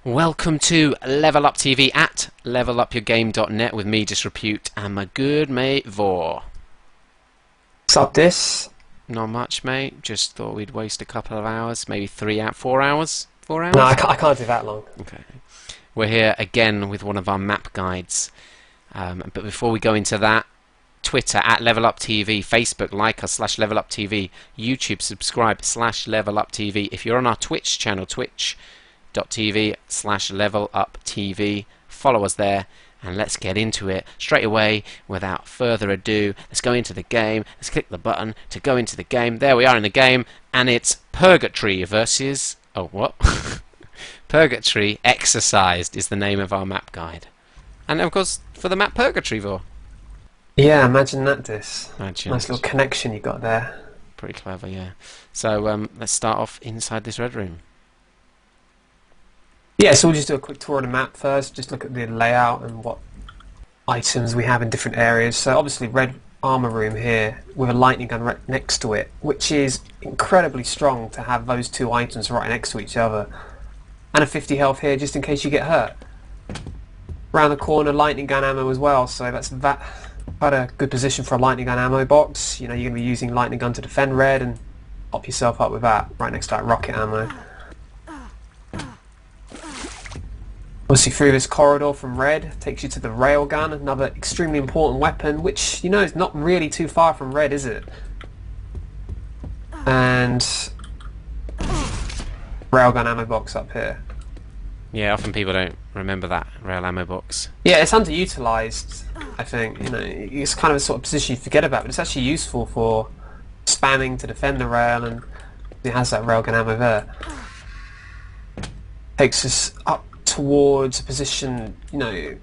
Welcome to Level Up TV at levelupyourgame.net with me, Disrepute, and my good mate Vor. What's up, Dis? Not much, mate. Just thought we'd waste a couple of hours, maybe 4 hours. 4 hours? No, I can't do that long. Okay. We're here again with one of our map guides. But before we go into that, Twitter at Level Up TV, Facebook like us /Level Up TV, YouTube subscribe /Level Up TV. If you're on our Twitch channel, twitch.tv/Level Up TV, follow us there, and let's get into it straight away without further ado. Let's go into the game. Let's click the button to go into the game. There we are in the game, and it's Purgatory versus Purgatory Exorcised is the name of our map guide, and of course for the map Purgatory, Vor. Yeah, imagine that, Dis. Imagine. Nice little connection you got there. Pretty clever, yeah. So let's start off inside this red room. Yeah, so we'll just do a quick tour of the map first, just look at the layout and what items we have in different areas. So obviously red armor room here with a lightning gun right next to it, which is incredibly strong to have those two items right next to each other. And a 50 health here just in case you get hurt. Around the corner, lightning gun ammo as well, so that's quite a good position for a lightning gun ammo box. You know, you're going to be using lightning gun to defend red and pop yourself up with that right next to that rocket ammo. Obviously through this corridor from red takes you to the Railgun, another extremely important weapon, which, you know, is not really too far from red, is it? And Railgun ammo box up here. Yeah, often people don't remember that rail ammo box. Yeah, it's underutilized, I think. You know, it's kind of a sort of position you forget about, but it's actually useful for spamming to defend the rail, and it has that railgun ammo there. Takes us up towards a position, you know,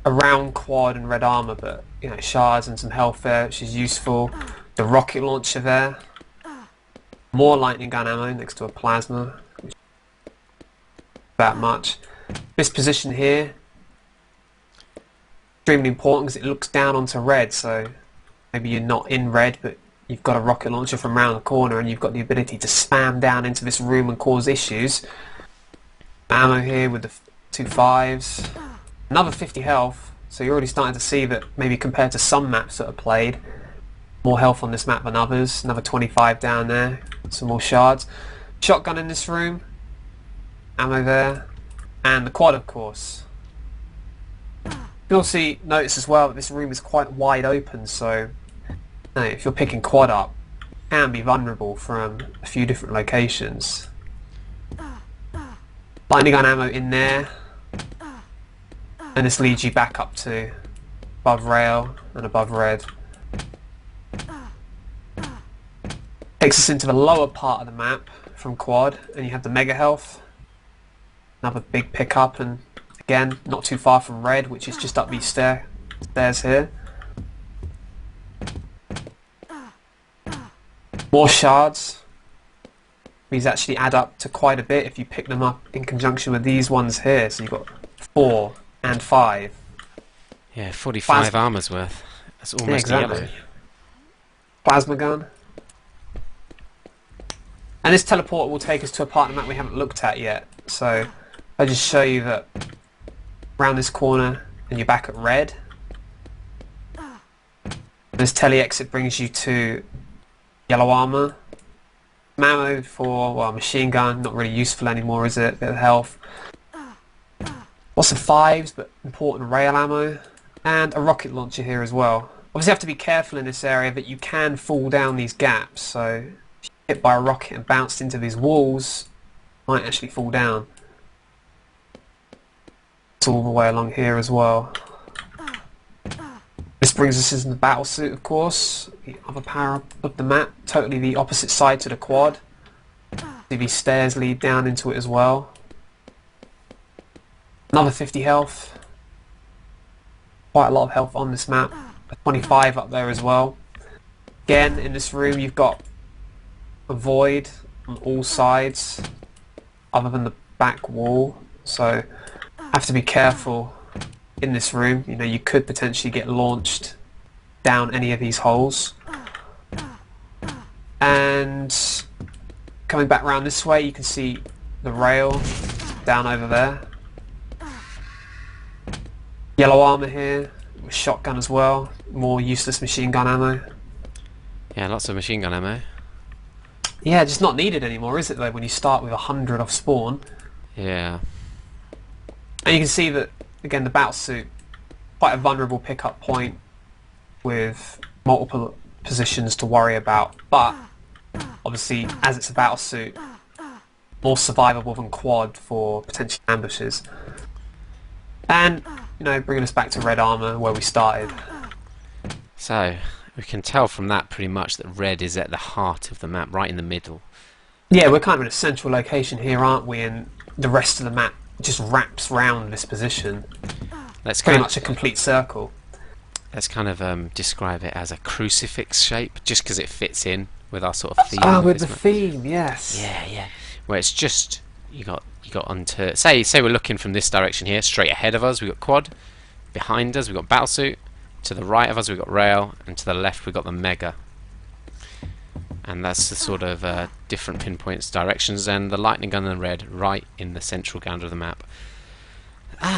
around quad and red armor, but, you know, shards and some health there, which is useful. The rocket launcher there. More lightning gun ammo next to a plasma. That much. This position here, extremely important because it looks down onto red, so maybe you're not in red, but you've got a rocket launcher from around the corner and you've got the ability to spam down into this room and cause issues. Ammo here with the 2 5s. Another 50 health, so you're already starting to see that maybe compared to some maps that are played, more health on this map than others. Another 25 down there, some more shards. Shotgun in this room, ammo there, and the quad, of course. You'll also notice as well that this room is quite wide open, so you know, if you're picking quad up, you can be vulnerable from a few different locations. Lightning gun ammo in there, and this leads you back up to above rail and above red. Takes us into the lower part of the map from quad, and you have the mega health. Another big pickup, and again, not too far from red, which is just up these stairs here. More shards. These actually add up to quite a bit if you pick them up in conjunction with these ones here. So you've got 4 and 5. Yeah, 45 armor's worth. That's almost yeah, yellow. Plasma gun. And this teleporter will take us to a part of the map we haven't looked at yet. So I'll just show you that around this corner and you're back at red. This tele-exit brings you to yellow armor. Ammo for, well, machine gun, not really useful anymore, is it? Bit of health. Lots of 5s, but important rail ammo. And a rocket launcher here as well. Obviously you have to be careful in this area that you can fall down these gaps, so if you get hit by a rocket and bounced into these walls, you might actually fall down. It's all the way along here as well. This brings us into the battle suit, of course, the other power of the map, totally the opposite side to the quad. These stairs lead down into it as well. Another 50 health. Quite a lot of health on this map. A 25 up there as well. Again, in this room you've got a void on all sides, other than the back wall, so have to be careful in this room. You know, you could potentially get launched down any of these holes. And coming back around this way, you can see the rail down over there. Yellow armor here, with shotgun as well. More useless machine gun ammo. Yeah, lots of machine gun ammo. Yeah, just not needed anymore, is it though, when you start with 100 off spawn? Yeah. And you can see that, again, the battle suit, quite a vulnerable pickup point with multiple positions to worry about. But, obviously, as it's a battle suit, more survivable than quad for potential ambushes. And, you know, bringing us back to red armor, where we started. So, we can tell from that pretty much that red is at the heart of the map, right in the middle. Yeah, we're kind of in a central location here, aren't we? And the rest of the map just wraps round this position. Let's Pretty much a complete circle. Let's kind of describe it as a crucifix shape, just because it fits in with our sort of theme. Oh, with the theme, yes. Yeah. Where it's just you got onto say we're looking from this direction here, straight ahead of us we've got quad, behind us we've got battlesuit, to the right of us we've got rail, and to the left we've got the mega. And that's the sort of different pinpoints, directions, and the lightning gun and red right in the central ground of the map.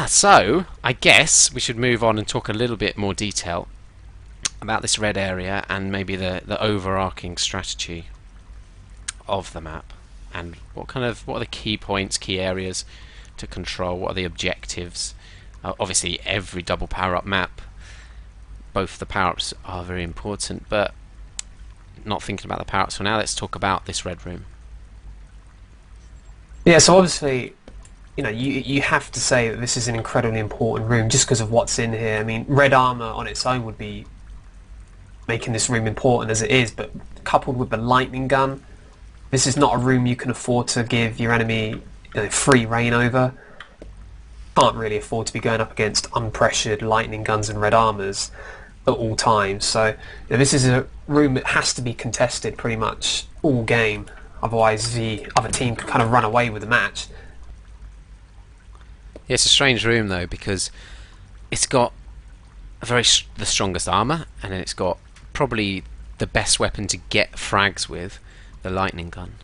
So I guess we should move on and talk a little bit more detail about this red area and maybe the overarching strategy of the map, and what are the key points, key areas to control, what are the objectives. Obviously every double power up map, both the power ups are very important, but not thinking about the power ups for now, let's talk about this red room. Yeah, so obviously, you know, you have to say that this is an incredibly important room just because of what's in here. I mean, red armor on its own would be making this room important as it is, but coupled with the lightning gun, this is not a room you can afford to give your enemy, you know, free reign over. Can't really afford to be going up against unpressured lightning guns and red armors at all times. So, you know, this is a room that has to be contested pretty much all game, otherwise the other team can kind of run away with the match. Yeah, it's a strange room though, because it's got the strongest armor, and then it's got probably the best weapon to get frags with, the lightning gun.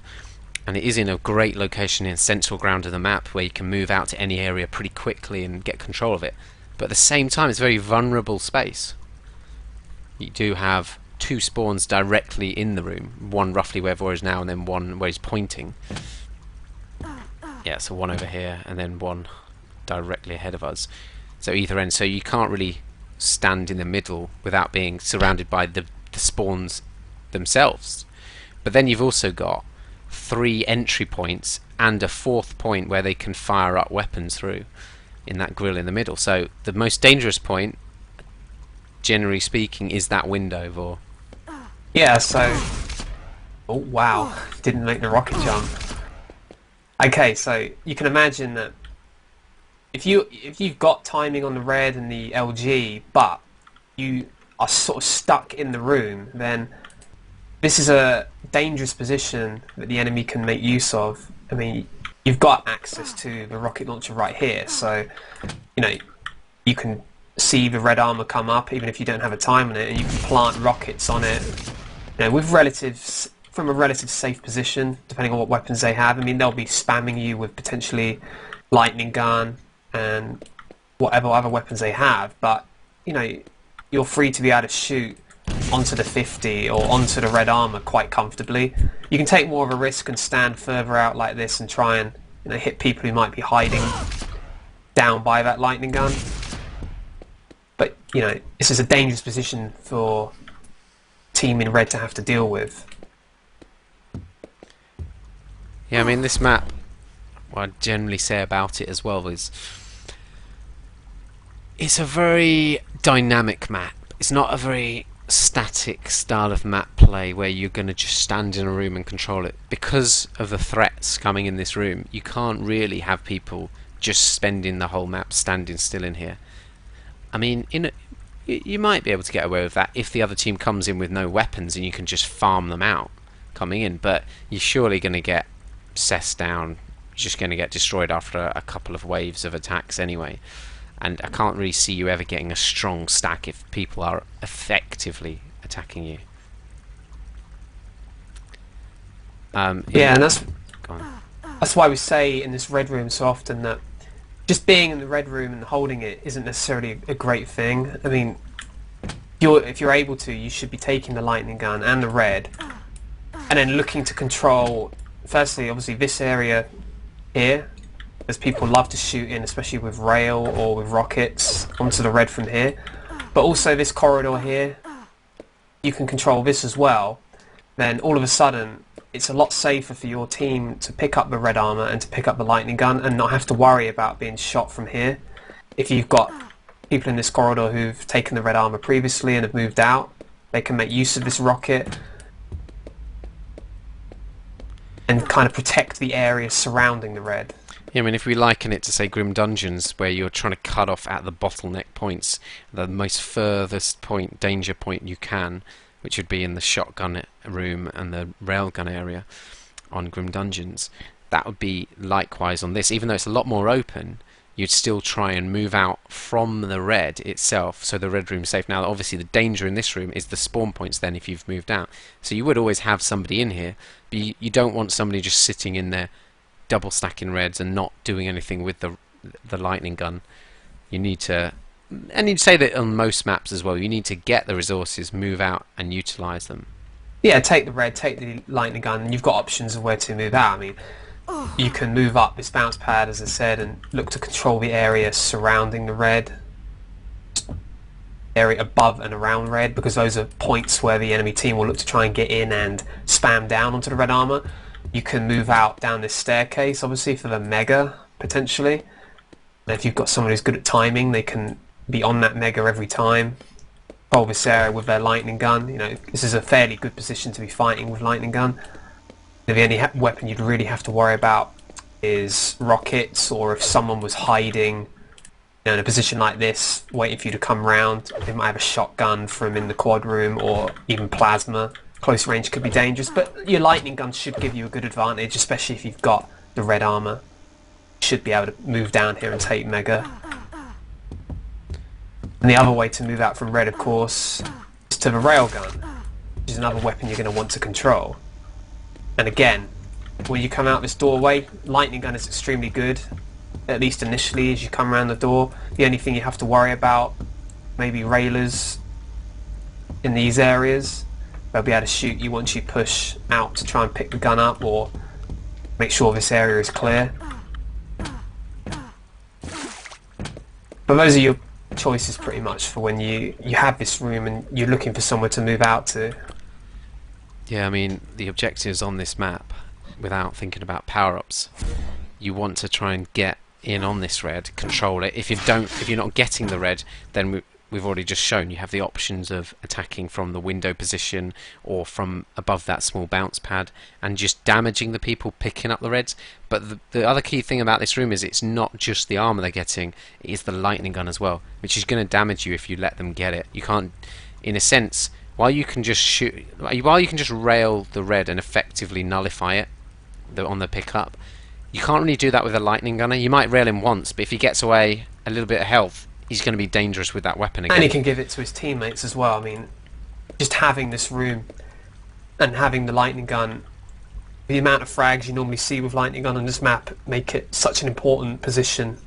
And it is in a great location in central ground of the map where you can move out to any area pretty quickly and get control of it. But at the same time, it's a very vulnerable space. You do have two spawns directly in the room, one roughly where Vor is now, and then one where he's pointing. Yeah, so one over here, and then one directly ahead of us. So either end, so you can't really stand in the middle without being surrounded by the spawns themselves. But then you've also got 3 entry points and a 4th point where they can fire up weapons through in that grill in the middle. So the most dangerous point, generally speaking, is that window, Vor. Yeah, so... Oh, wow. Didn't make the rocket jump. Okay, so you can imagine that if you've got timing on the red and the LG, but you are sort of stuck in the room, then this is a dangerous position that the enemy can make use of. I mean, you've got access to the rocket launcher right here, so you know you can see the red armor come up even if you don't have a time on it, and you can plant rockets on it. You know, with relatives from a relative safe position, depending on what weapons they have. I mean, they'll be spamming you with potentially lightning gun and whatever other weapons they have, but you know, you're free to be able to shoot onto the 50 or onto the red armor quite comfortably. You can take more of a risk and stand further out like this and try and, you know, hit people who might be hiding down by that lightning gun. But you know, this is a dangerous position for team in red to have to deal with. Yeah, I mean, this map, what I generally say about it as well is it's a very dynamic map. It's not a very static style of map play where you're going to just stand in a room and control it. Because of the threats coming in this room, you can't really have people just spending the whole map standing still in here. I mean, you might be able to get away with that if the other team comes in with no weapons and you can just farm them out coming in, but you're surely going to get cessed down. You're just going to get destroyed after a couple of waves of attacks anyway. And I can't really see you ever getting a strong stack if people are effectively attacking you. Yeah, and that's... Go on. That's why we say in this red room so often that just being in the red room and holding it isn't necessarily a great thing. I mean, if you're able to, you should be taking the lightning gun and the red, and then looking to control, firstly, obviously, this area here, as people love to shoot in, especially with rail or with rockets, onto the red from here. But also this corridor here, you can control this as well. Then all of a sudden, it's a lot safer for your team to pick up the red armor and to pick up the lightning gun and not have to worry about being shot from here. If you've got people in this corridor who've taken the red armor previously and have moved out, they can make use of this rocket and kind of protect the area surrounding the red. Yeah, I mean, if we liken it to, say, Grim Dungeons, where you're trying to cut off at the bottleneck points, the most furthest point, danger point you can, which would be in the shotgun room and the railgun area on Grim Dungeons, that would be likewise on this. Even though it's a lot more open, you'd still try and move out from the red itself, so the red room's safe. Now, obviously, the danger in this room is the spawn points then if you've moved out. So you would always have somebody in here, but you don't want somebody just sitting in there double stacking reds and not doing anything with the lightning gun. You need to, and you'd say that on most maps as well, you need to get the resources, move out and utilise them. Yeah, take the red, take the lightning gun, and you've got options of where to move out. I mean, you can move up this bounce pad, as I said, and look to control the area surrounding the red, area above and around red, because those are points where the enemy team will look to try and get in and spam down onto the red armor. You can move out down this staircase, obviously, for the mega, potentially. And if you've got someone who's good at timing, they can be on that mega every time. Control this area with their lightning gun. You know, this is a fairly good position to be fighting with lightning gun. The only weapon you'd really have to worry about is rockets, or if someone was hiding, you know, in a position like this, waiting for you to come round. They might have a shotgun from in the quad room, or even plasma. Close range could be dangerous, but your lightning gun should give you a good advantage, especially if you've got the red armor. You should be able to move down here and take mega. And the other way to move out from red, of course, is to the railgun, which is another weapon you're going to want to control. And again, when you come out this doorway, lightning gun is extremely good, at least initially as you come around the door. The only thing you have to worry about, maybe railers in these areas. They'll be able to shoot you once you push out to try and pick the gun up or make sure this area is clear. But those are your choices pretty much for when you have this room and you're looking for somewhere to move out to. Yeah, I mean, the objectives on this map, without thinking about power-ups, you want to try and get in on this red, control it. If you're not getting the red, then we've already just shown you have the options of attacking from the window position or from above that small bounce pad and just damaging the people picking up the reds. But the other key thing about this room is it's not just the armor they're getting, it is the lightning gun as well, which is going to damage you if you let them get it. You can't, in a sense, while you can just rail the red and effectively nullify it on the pickup, you can't really do that with a lightning gunner. You might rail him once, but if he gets away a little bit of health, he's going to be dangerous with that weapon again. And he can give it to his teammates as well. I mean, just having this room and having the lightning gun, the amount of frags you normally see with lightning gun on this map make it such an important position.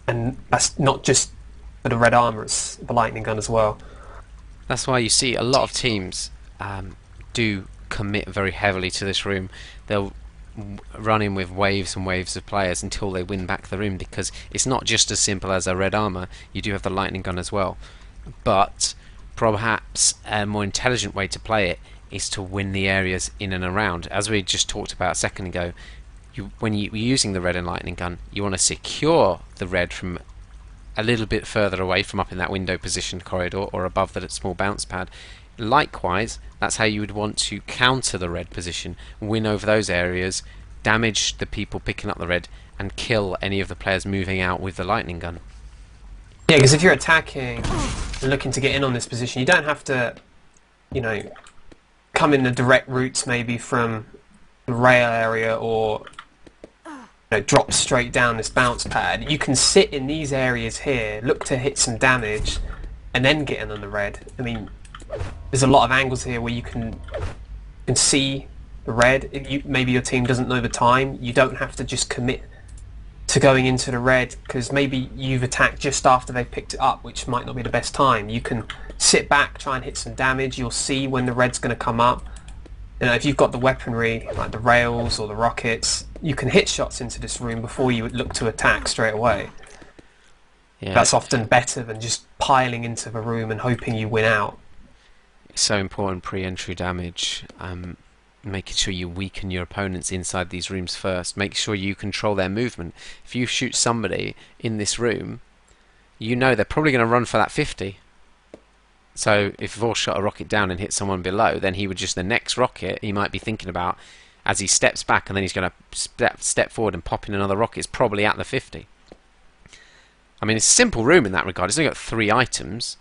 And that's not just for the red armor, it's the lightning gun as well. That's why you see a lot of teams do commit very heavily to this room. They'll run in with waves and waves of players until they win back the room, because it's not just as simple as a red armor. You do have the lightning gun as well, but perhaps a more intelligent way to play it is to win the areas in and around. As we just talked about a second ago, when you're using the red and lightning gun, you want to secure the red from a little bit further away from up in that window positioned corridor or above that small bounce pad. Likewise, that's how you would want to counter the red position, win over those areas, damage the people picking up the red, and kill any of the players moving out with the lightning gun. Yeah, because if you're attacking and looking to get in on this position, you don't have to, you know, come in the direct routes maybe from the rail area or drop straight down this bounce pad. You can sit in these areas here, look to hit some damage, and then get in on the red. I mean, there's a lot of angles here where you can see the red. If maybe your team doesn't know the time, you don't have to just commit to going into the red, because maybe you've attacked just after they've picked it up, which might not be the best time. You can sit back, try and hit some damage. You'll see when the red's going to come up. You know, if you've got the weaponry, like the rails or the rockets, you can hit shots into this room before you would look to attack straight away. Yeah. That's often better than just piling into the room and hoping you win out. It's so important, pre-entry damage. Making sure you weaken your opponents inside these rooms first. Make sure you control their movement. If you shoot somebody in this room, you know they're probably going to run for that 50. So if Vor shot a rocket down and hit someone below, then he would just, the next rocket, he might be thinking about as he steps back, and then he's going to step forward and pop in another rocket. It's probably at the 50. I mean, it's a simple room in that regard. It's only got 3 items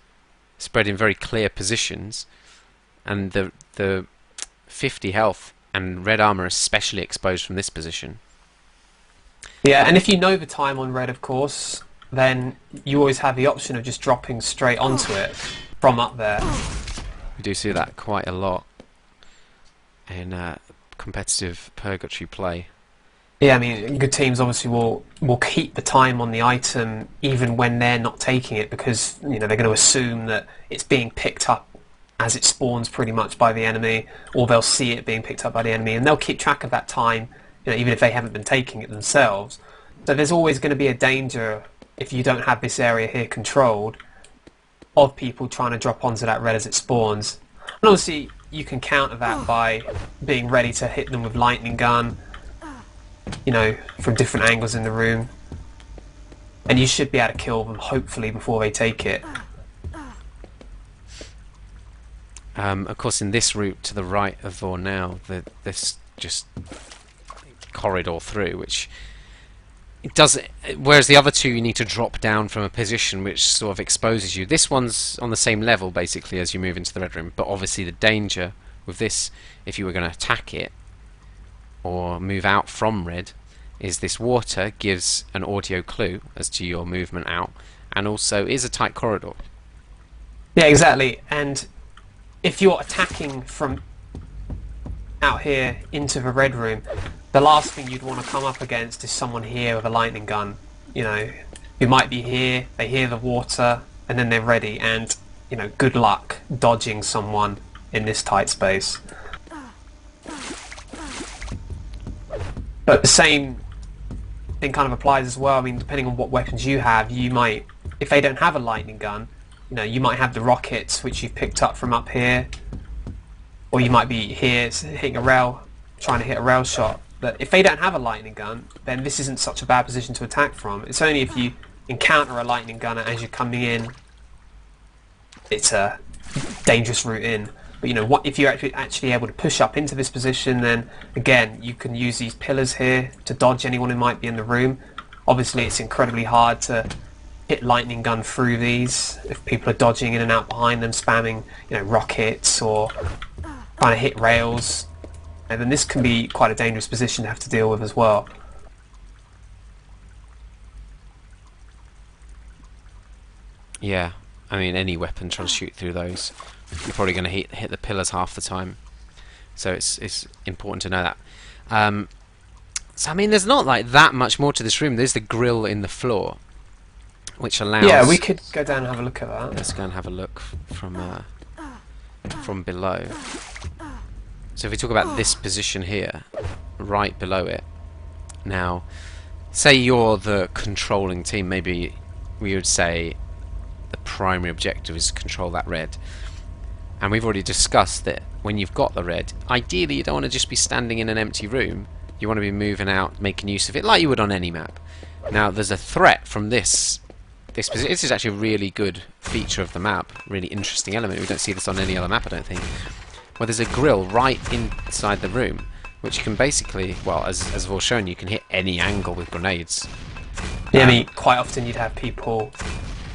spread in very clear positions, and the 50 health and red armor especially exposed from this position. Yeah, and if you know the time on red, of course, then you always have the option of just dropping straight onto it from up there. We do see that quite a lot in competitive Purgatory play. Yeah, I mean, good teams obviously will keep the time on the item even when they're not taking it, because you know they're going to assume that it's being picked up as it spawns pretty much by the enemy, or they'll see it being picked up by the enemy, and they'll keep track of that time, you know, even if they haven't been taking it themselves. So there's always going to be a danger, if you don't have this area here controlled, of people trying to drop onto that red as it spawns. And obviously you can counter that by being ready to hit them with lightning gun, you know, from different angles in the room, and you should be able to kill them hopefully before they take it. Of course, in this route to the right of Vor now, this just corridor through, which it does. Whereas the other two, you need to drop down from a position which sort of exposes you. This one's on the same level basically as you move into the red room, but obviously the danger with this, if you were going to attack it or move out from red, is this water gives an audio clue as to your movement out, and also is a tight corridor. Yeah, exactly. And if you're attacking from out here into the red room, the last thing you'd want to come up against is someone here with a lightning gun. You know, who might be here, they hear the water, and then they're ready, and, you know, good luck dodging someone in this tight space. But the same thing kind of applies as well. I mean, depending on what weapons you have, you might, if they don't have a lightning gun, you know, you might have the rockets which you've picked up from up here, or you might be here hitting a rail, trying to hit a rail shot. But if they don't have a lightning gun, then this isn't such a bad position to attack from. It's only if you encounter a lightning gunner as you're coming in, it's a dangerous route in. But you know, what if you're actually able to push up into this position, then again you can use these pillars here to dodge anyone who might be in the room. Obviously it's incredibly hard to hit lightning gun through these if people are dodging in and out behind them, spamming, you know, rockets or trying to hit rails, and then this can be quite a dangerous position to have to deal with as well. Yeah, I mean, any weapon trying to shoot through those, you're probably going to hit the pillars half the time. So it's important to know that. So I mean, there's not like that much more to this room. There's the grill in the floor, which allows. Yeah, we could go down and have a look at that. Let's go and have a look from below. So if we talk about this position here, right below it. Now, say you're the controlling team. Maybe we would say the primary objective is to control that red. And we've already discussed that when you've got the red, ideally you don't want to just be standing in an empty room. You want to be moving out, making use of it like you would on any map. Now, there's a threat from this position. This is actually a really good feature of the map, really interesting element. We don't see this on any other map, I don't think. Where there's a grill right inside the room, which can basically, well, as I've all shown, you can hit any angle with grenades. Yeah, I mean, quite often you'd have people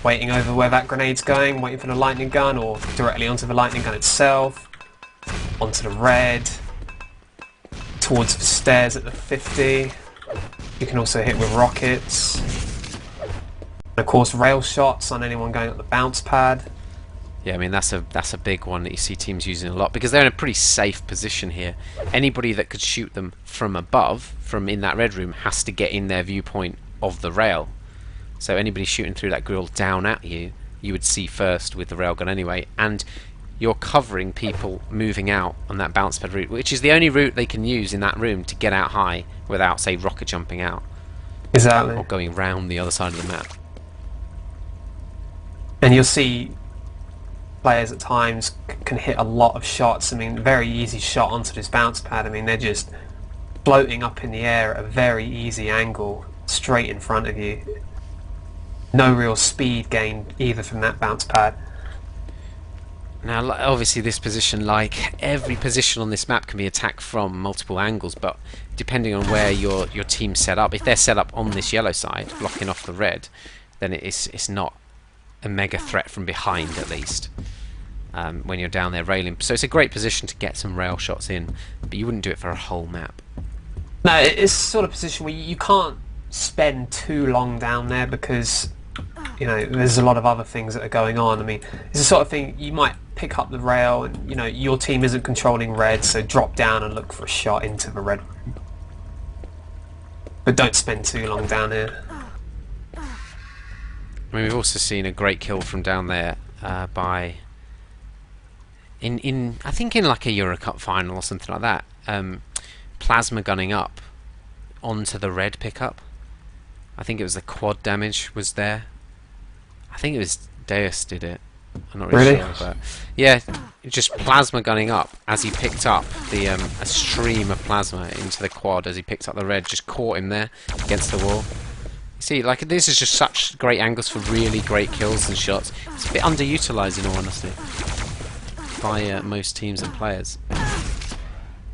waiting over where that grenade's going, waiting for the lightning gun, or directly onto the lightning gun itself, onto the red, towards the stairs at the 50. You can also hit with rockets. And of course, rail shots on anyone going up the bounce pad. Yeah, I mean that's a big one that you see teams using a lot because they're in a pretty safe position here. Anybody that could shoot them from above, from in that red room, has to get in their viewpoint of the rail. So anybody shooting through that grill down at you, you would see first with the railgun anyway, and you're covering people moving out on that bounce pad route, which is the only route they can use in that room to get out high without, say, rocket jumping out. Exactly. Or going round the other side of the map. And you'll see players at times can hit a lot of shots. I mean, very easy shot onto this bounce pad. I mean, they're just floating up in the air at a very easy angle, straight in front of you. No real speed gain either from that bounce pad. Now, obviously, this position, like every position on this map, can be attacked from multiple angles, but depending on where your team's set up, if they're set up on this yellow side, blocking off the red, then it's not a mega threat from behind, at least, when you're down there railing. So it's a great position to get some rail shots in, but you wouldn't do it for a whole map. No, it's the sort of position where you can't spend too long down there because, you know, there's a lot of other things that are going on. I mean, it's the sort of thing you might pick up the rail and, you know, your team isn't controlling red, so drop down and look for a shot into the red room. But don't spend too long down here. I mean, we've also seen a great kill from down there by I think in like a Euro Cup final or something like that. Plasma gunning up onto the red pickup. I think it was the quad damage was there. I think it was Deus did it. I'm not really sure, but yeah, just plasma gunning up as he picked up the a stream of plasma into the quad as he picked up the red, just caught him there against the wall. You see, like, this is just such great angles for really great kills and shots. It's a bit underutilised, in all honesty, by most teams and players.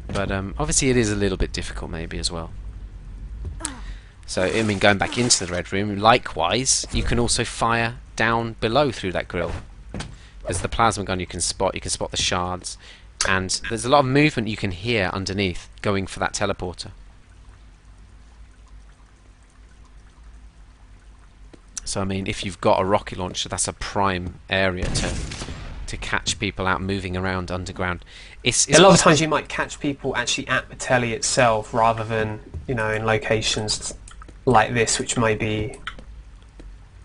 But obviously it is a little bit difficult maybe as well. So, I mean, going back into the red room, likewise, you can also fire down below through that grill. There's the plasma gun you can spot the shards, and there's a lot of movement you can hear underneath going for that teleporter. So, I mean, if you've got a rocket launcher, that's a prime area to catch people out moving around underground. It's a lot of times you might catch people actually at the telly itself rather than, you know, in locations like this, which may be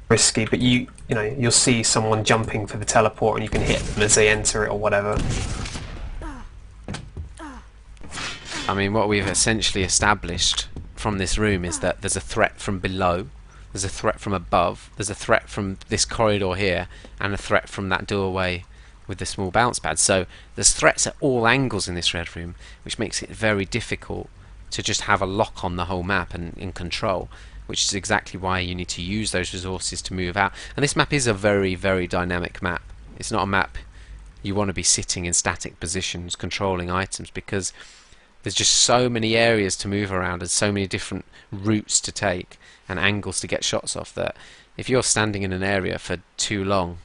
risky, but you know, you'll see someone jumping for the teleport and you can hit them as they enter it or whatever. I mean, what we've essentially established from this room is that there's a threat from below, there's a threat from above, there's a threat from this corridor here, and a threat from that doorway with the small bounce pad. So there's threats at all angles in this red room, which makes it very difficult to just have a lock on the whole map and in control, which is exactly why you need to use those resources to move out. And this map is a very, very dynamic map. It's not a map you want to be sitting in static positions controlling items, because there's just so many areas to move around and so many different routes to take and angles to get shots off that if you're standing in an area for too long,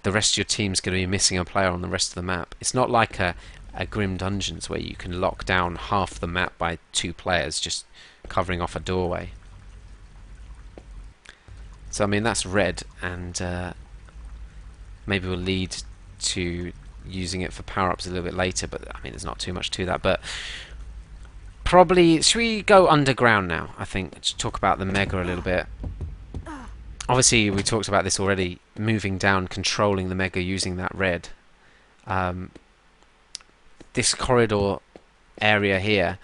the rest of your team's going to be missing a player on the rest of the map. It's not like a Grim Dungeons where you can lock down half the map by 2 players just covering off a doorway. So I mean, that's red, and maybe we'll lead to using it for power-ups a little bit later, but I mean, there's not too much to that. But probably, should we go underground now, I think, to talk about the Mega a little bit. Obviously, we talked about this already, moving down, controlling the Mega using that red. This corridor area here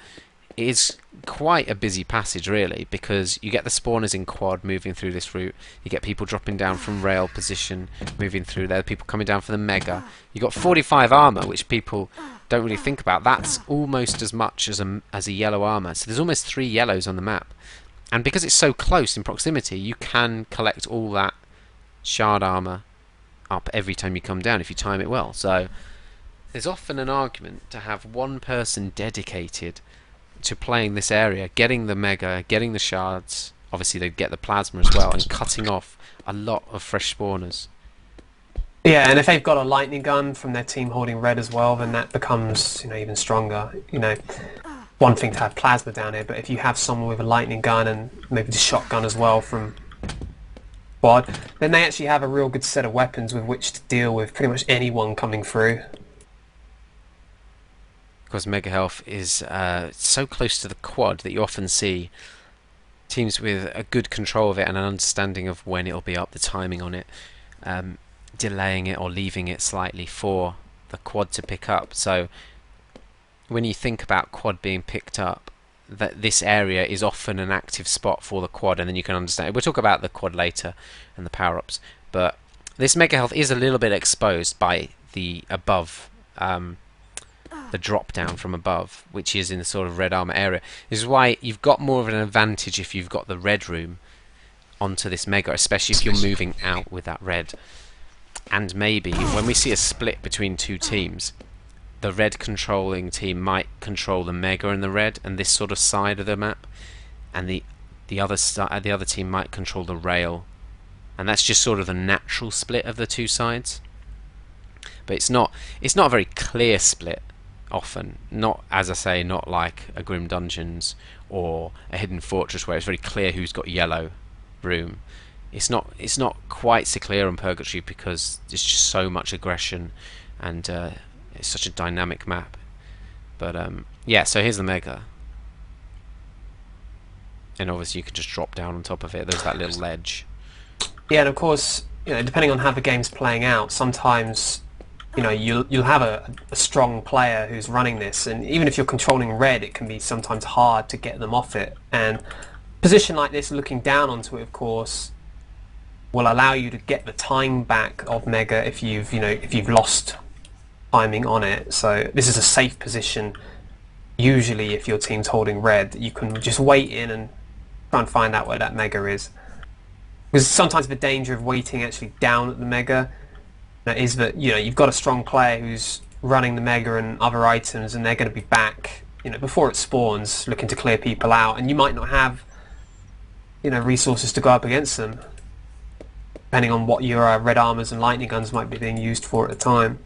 is quite a busy passage, really, because you get the spawners in quad moving through this route, you get people dropping down from rail position moving through there, people coming down for the Mega. You got 45 armor, which people don't really think about. That's almost as much as a yellow armor, so there's almost 3 yellows on the map. And because it's so close in proximity, you can collect all that shard armor up every time you come down if you time it well. So there's often an argument to have one person dedicated to playing this area, getting the Mega, getting the shards, obviously they'd get the plasma as well, and cutting off a lot of fresh spawners. Yeah, and if they've got a lightning gun from their team holding red as well, then that becomes, you know, even stronger. You know, one thing to have plasma down here, but if you have someone with a lightning gun and maybe the shotgun as well from quad, then they actually have a real good set of weapons with which to deal with pretty much anyone coming through. Because Mega Health is so close to the quad that you often see teams with a good control of it and an understanding of when it'll be up, the timing on it, delaying it or leaving it slightly for the quad to pick up. So when you think about quad being picked up, that this area is often an active spot for the quad, and then you can understand. We'll talk about the quad later and the power-ups, but this Mega Health is a little bit exposed by the above, the drop down from above, which is in the sort of red armor area. This is why you've got more of an advantage if you've got the red room onto this Mega, especially if you're moving out with that red. And maybe when we see a split between two teams, the red controlling team might control the Mega and the red and this sort of side of the map, and the other team might control the rail, and that's just sort of the natural split of the two sides. But it's not a very clear split often. Not, as I say, not like a Grim Dungeons or a Hidden Fortress where it's very clear who's got yellow room. It's not quite so clear on Purgatory because there's just so much aggression and it's such a dynamic map. But yeah, so here's the Mega, and obviously you can just drop down on top of it. There's that little ledge. Yeah, and of course, depending on how the game's playing out, sometimes you'll have a strong player who's running this, and even if you're controlling red, it can be sometimes hard to get them off it. And a position like this, looking down onto it, of course, will allow you to get the time back of Mega if you've lost timing on it. So this is a safe position. Usually, if your team's holding red, you can just wait in and try and find out where that Mega is. Because sometimes the danger of waiting actually down at the Mega is that you've got a strong player who's running the Mega and other items, and they're going to be back before it spawns, looking to clear people out, and you might not have resources to go up against them, depending on what your red armors and lightning guns might be being used for at the time.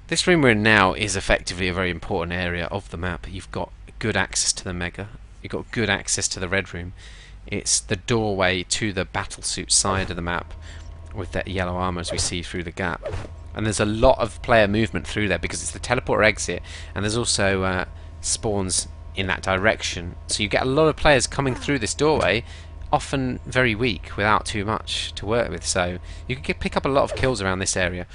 This room we're in now is effectively a very important area of the map. You've got good access to the Mega, you've got good access to the red room. It's the doorway to the battlesuit side of the map with that yellow armor as we see through the gap. And there's a lot of player movement through there because it's the teleporter exit, and there's also spawns in that direction. So you get a lot of players coming through this doorway, often very weak without too much to work with. So you can pick up a lot of kills around this area.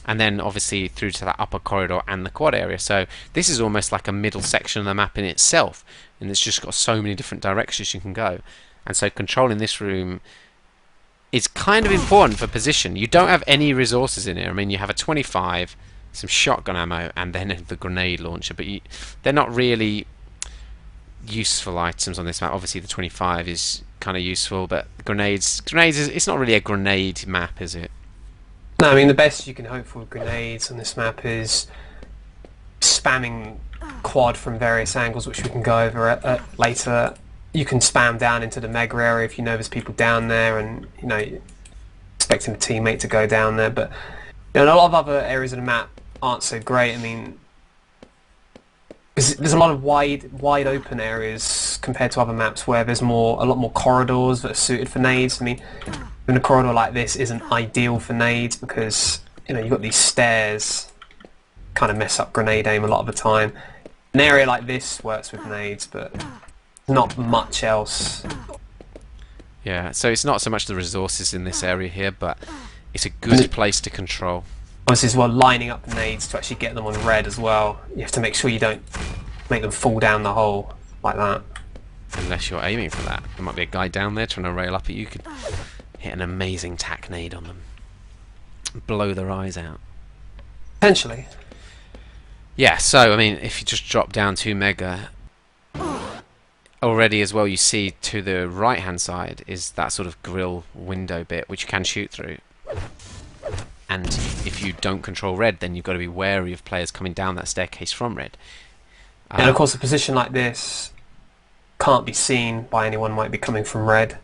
And then obviously through to that upper corridor and the quad area. So this is almost like a middle section of the map in itself, and it's just got so many different directions you can go. And so controlling this room is kind of important for position. You don't have any resources in here. I mean, you have a 25, some shotgun ammo, and then the grenade launcher, but they're not really useful items on this map. Obviously the 25 is kind of useful, but grenades it's not really a grenade map, is it? No, I mean, the best you can hope for with grenades on this map is spamming quad from various angles, which we can go over later. You can spam down into the Mega area if you know there's people down there, and expecting a teammate to go down there. But a lot of other areas of the map aren't so great. I mean, there's a lot of wide open areas compared to other maps where there's a lot more corridors that are suited for nades. I mean, even a corridor like this isn't ideal for nades because you've got these stairs, kind of mess up grenade aim a lot of the time. An area like this works with nades, but not much else. Yeah, so it's not so much the resources in this area here, but it's a good place to control. Obviously as well, lining up nades to actually get them on red as well. You have to make sure you don't make them fall down the hole like that. Unless you're aiming for that. There might be a guy down there trying to rail up at you. You could hit an amazing tack nade on them. Blow their eyes out. Potentially. Yeah, so, I mean, if you just drop down to Mega, already as well you see to the right hand side is that sort of grill window bit which you can shoot through. And if you don't control red, then you've got to be wary of players coming down that staircase from red. And of course a position like this can't be seen by anyone might be coming from red.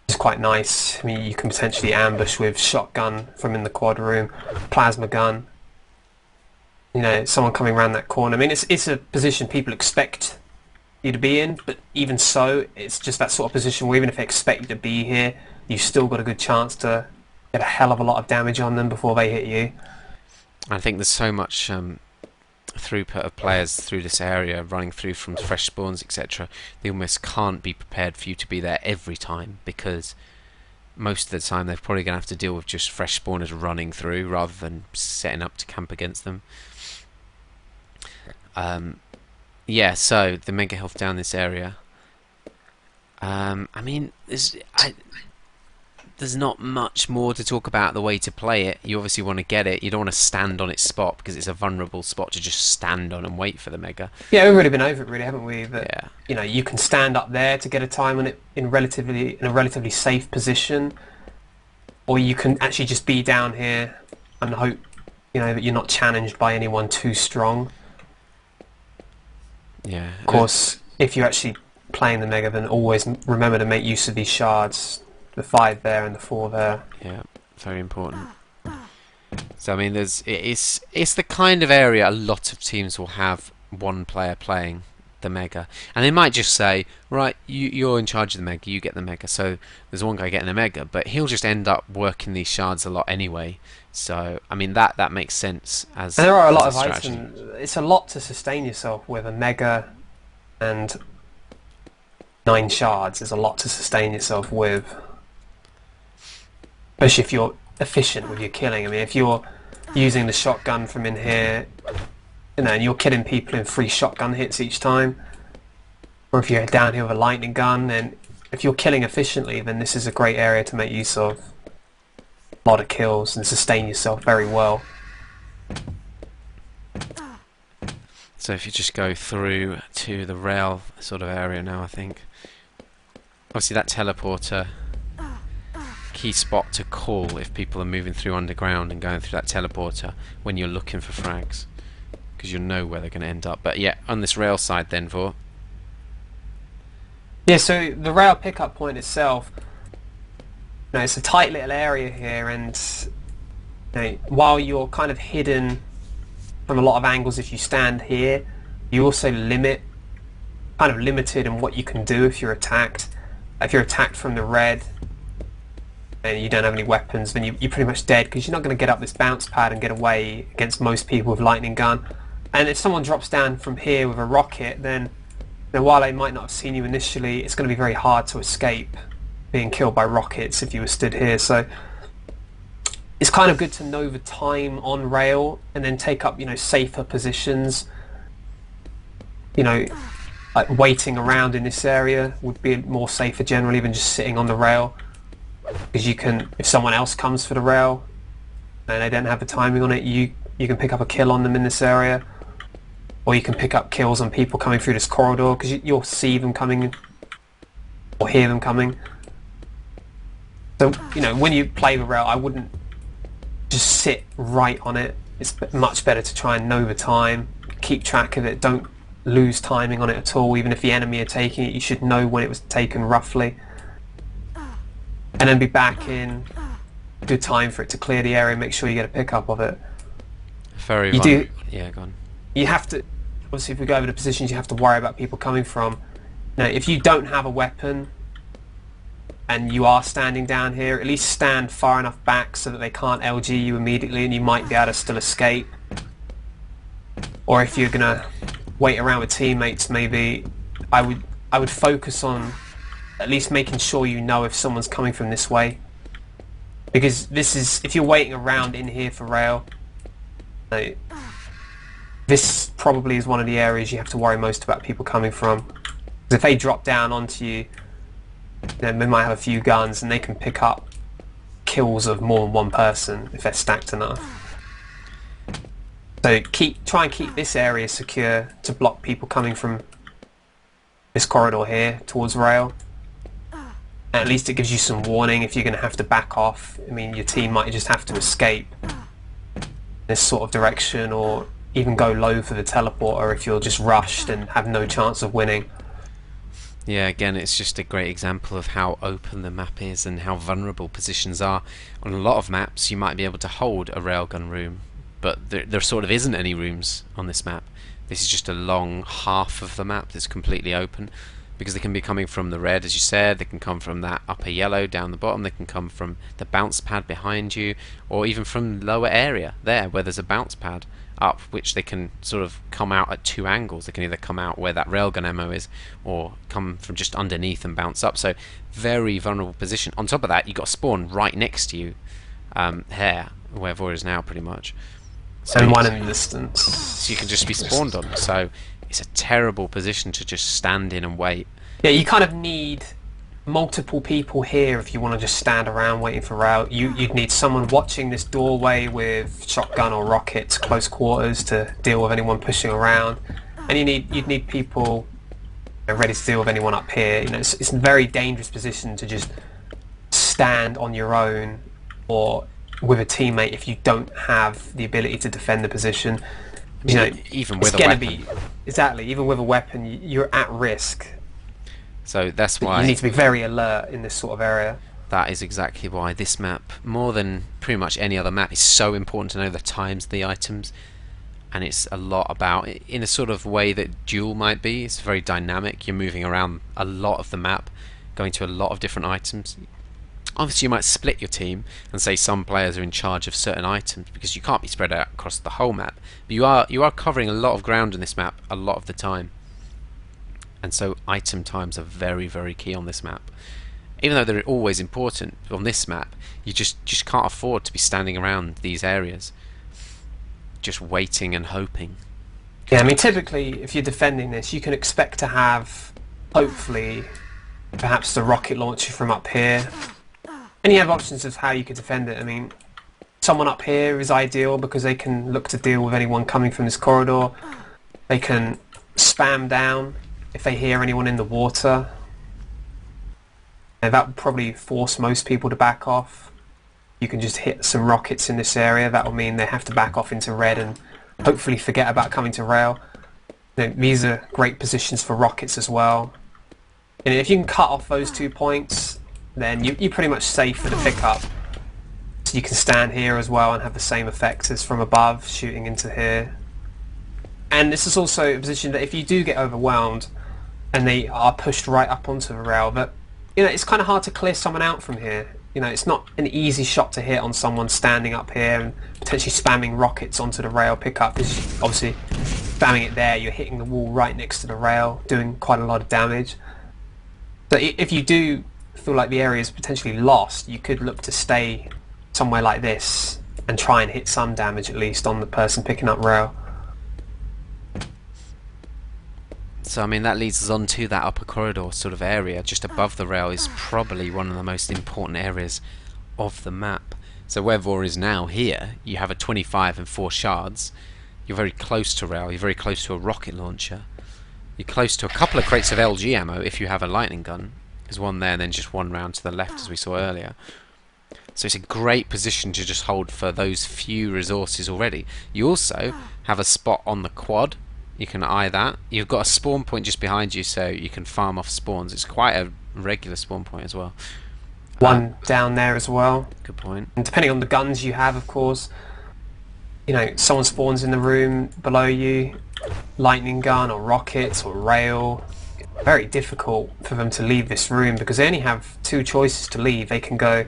It's quite nice. I mean, you can potentially ambush with shotgun from in the quad room, plasma gun. Someone coming around that corner. I mean, it's a position people expect you to be in, but even so, it's just that sort of position where even if they expect you to be here, you've still got a good chance to get a hell of a lot of damage on them before they hit you. I think there's so much throughput of players through this area, running through from fresh spawns, etc. They almost can't be prepared for you to be there every time, because most of the time they're probably going to have to deal with just fresh spawners running through rather than setting up to camp against them. Yeah, so the mega health down this area. I mean, there's not much more to talk about the way to play it. You obviously want to get it. You don't want to stand on its spot, because it's a vulnerable spot to just stand on and wait for the mega. Yeah, we've already been over it, really, haven't we? That, Yeah. you know, you can stand up there to get a time on it in a relatively safe position, or you can actually just be down here and hope, you know, that you're not challenged by anyone too strong. Yeah. Of course, if you're actually playing the mega, then always remember to make use of these shards. The 5 there and the 4 there. Yeah, very important. So I mean, it's the kind of area a lot of teams will have one player playing the mega, and they might just say, right, you're in charge of the mega, you get the mega. So there's one guy getting the mega, but he'll just end up working these shards a lot anyway. So I mean, that makes sense as. And there are a lot of strategy. items. It's a lot to sustain yourself with a mega, and 9 shards is a lot to sustain yourself with. Especially if you're efficient with your killing. I mean, if you're using the shotgun from in here, you know, and you're killing people in 3 shotgun hits each time, or if you're down here with a lightning gun, then if you're killing efficiently, then this is a great area to make use of. A lot of kills and sustain yourself very well. So if you just go through to the rail sort of area now, I think. Obviously that teleporter, key spot to call if people are moving through underground and going through that teleporter when you're looking for frags, because you'll know where they're going to end up. But yeah, on this rail side then, Vor. Yeah, so the rail pickup point itself, you know, it's a tight little area here, and you know, while you're kind of hidden from a lot of angles if you stand here, you also limited in what you can do if you're attacked. If you're attacked from the red and you don't have any weapons, then you're pretty much dead, because you're not going to get up this bounce pad and get away against most people with lightning gun. And if someone drops down from here with a rocket, then you know, while they might not have seen you initially, it's going to be very hard to escape being killed by rockets if you were stood here. So it's kind of good to know the time on rail and then take up, you know, safer positions. You know, like waiting around in this area would be more safer generally than just sitting on the rail. Because you can, if someone else comes for the rail and they don't have the timing on it, you can pick up a kill on them in this area, or you can pick up kills on people coming through this corridor, because you'll see them coming or hear them coming. So you know, when you play the rail, I wouldn't just sit right on it. It's much better to try and know the time, keep track of it, don't lose timing on it at all. Even if the enemy are taking it, you should know when it was taken roughly, and then be back in good time for it to clear the area. Make sure you get a pickup of it. Yeah, go on. You have to, obviously, if we go over the positions, you have to worry about people coming from. Now, if you don't have a weapon and you are standing down here, at least stand far enough back so that they can't LG you immediately, and you might be able to still escape. Or if you're gonna wait around with teammates, maybe I would focus on at least making sure you know if someone's coming from this way, because this is, if you're waiting around in here for rail, you know, this probably is one of the areas you have to worry most about people coming from. Because if they drop down onto you, then they might have a few guns and they can pick up kills of more than one person if they're stacked enough. So try and keep this area secure to block people coming from this corridor here towards rail. At least it gives you some warning if you're going to have to back off. I mean, your team might just have to escape this sort of direction, or even go low for the teleporter if you're just rushed and have no chance of winning. Yeah, again, it's just a great example of how open the map is and how vulnerable positions are. On a lot of maps, you might be able to hold a railgun room, but there sort of isn't any rooms on this map. This is just a long half of the map that's completely open, because they can be coming from the red, as you said, they can come from that upper yellow down the bottom, they can come from the bounce pad behind you, or even from lower area there where there's a bounce pad up, which they can sort of come out at two angles. They can either come out where that railgun ammo is, or come from just underneath and bounce up. So very vulnerable position. On top of that, you've got a spawn right next to you, here where Vor is now, pretty much. So And one in the distance. So you can just be spawned on. So it's a terrible position to just stand in and wait. Yeah, you kind of need multiple people here if you want to just stand around waiting for rail. You'd need someone watching this doorway with shotgun or rockets, close quarters, to deal with anyone pushing around. And you'd need people ready to deal with anyone up here. You know, it's a very dangerous position to just stand on your own or with a teammate if you don't have the ability to defend the position. You know, even with a weapon. Exactly, even with a weapon, you're at risk. So that's why you need to be very alert in this sort of area. That is exactly why this map, more than pretty much any other map, is so important to know the times of the items. And it's a lot about, in a sort of way that Duel might be, it's very dynamic. You're moving around a lot of the map, going to a lot of different items. Obviously you might split your team and say some players are in charge of certain items, because you can't be spread out across the whole map. But you are covering a lot of ground in this map a lot of the time. And so item times are very, very key on this map. Even though they're always important on this map, you just can't afford to be standing around these areas just waiting and hoping. Yeah, I mean, typically if you're defending this, you can expect to have, hopefully, perhaps the rocket launcher from up here. And you have options of how you could defend it. I mean, someone up here is ideal because they can look to deal with anyone coming from this corridor. They can spam down if they hear anyone in the water. And that would probably force most people to back off. You can just hit some rockets in this area. That will mean they have to back off into red and hopefully forget about coming to rail. You know, these are great positions for rockets as well. And if you can cut off those 2 points, then you're pretty much safe for the pickup. So you can stand here as well and have the same effect as from above, shooting into here. And this is also a position that if you do get overwhelmed and they are pushed right up onto the rail, but you know, it's kind of hard to clear someone out from here. You know, it's not an easy shot to hit on someone standing up here and potentially spamming rockets onto the rail pickup. Because obviously spamming it there, you're hitting the wall right next to the rail, doing quite a lot of damage. So if you do feel like the area is potentially lost, you could look to stay somewhere like this and try and hit some damage at least on the person picking up rail. So I mean, that leads us on to that upper corridor sort of area just above the rail is probably one of the most important areas of the map. So where Vor is now here, you have a 25 and 4 shards. You're very close to rail, you're very close to a rocket launcher. You're close to a couple of crates of LG ammo if you have a lightning gun. There's one there and then just one round to the left as we saw earlier. So it's a great position to just hold for those few resources already. You also have a spot on the quad. You can eye that. You've got a spawn point just behind you, so you can farm off spawns. It's quite a regular spawn point as well. One down there as well. Good point. And depending on the guns you have, of course, you know, someone spawns in the room below you, lightning gun or rockets or rail. Very difficult for them to leave this room because they only have 2 choices to leave. They can go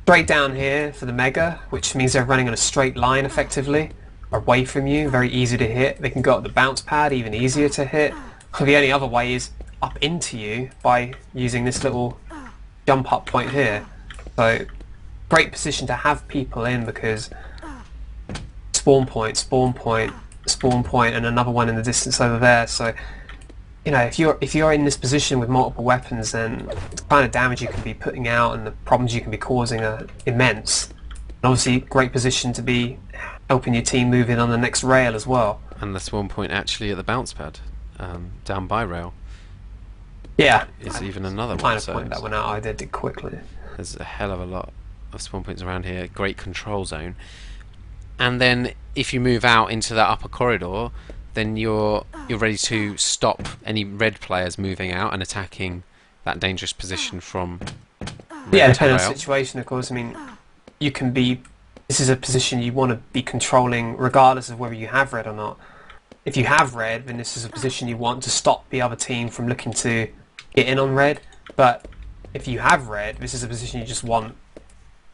straight down here for the mega, which means they're running on a straight line effectively away from you, very easy to hit. They can go up the bounce pad, even easier to hit. The only other way is up into you by using this little jump up point here. So great position to have people in because spawn point, spawn point, spawn point, and another one in the distance over there. So you know, if you're in this position with multiple weapons, then the kind of damage you can be putting out and the problems you can be causing are immense. And obviously great position to be helping your team move in on the next rail as well. And the spawn point actually at the bounce pad, down by rail. Yeah. Is even another one. Kind of point that one out. I did it quickly. There's a hell of a lot of spawn points around here. Great control zone. And then if you move out into that upper corridor, then you're ready to stop any red players moving out and attacking that dangerous position from yeah, depending on the situation, of course. I mean, you can be this is a position you want to be controlling regardless of whether you have red or not. If you have red, then this is a position you want to stop the other team from looking to get in on red. But if you have red, this is a position you just want...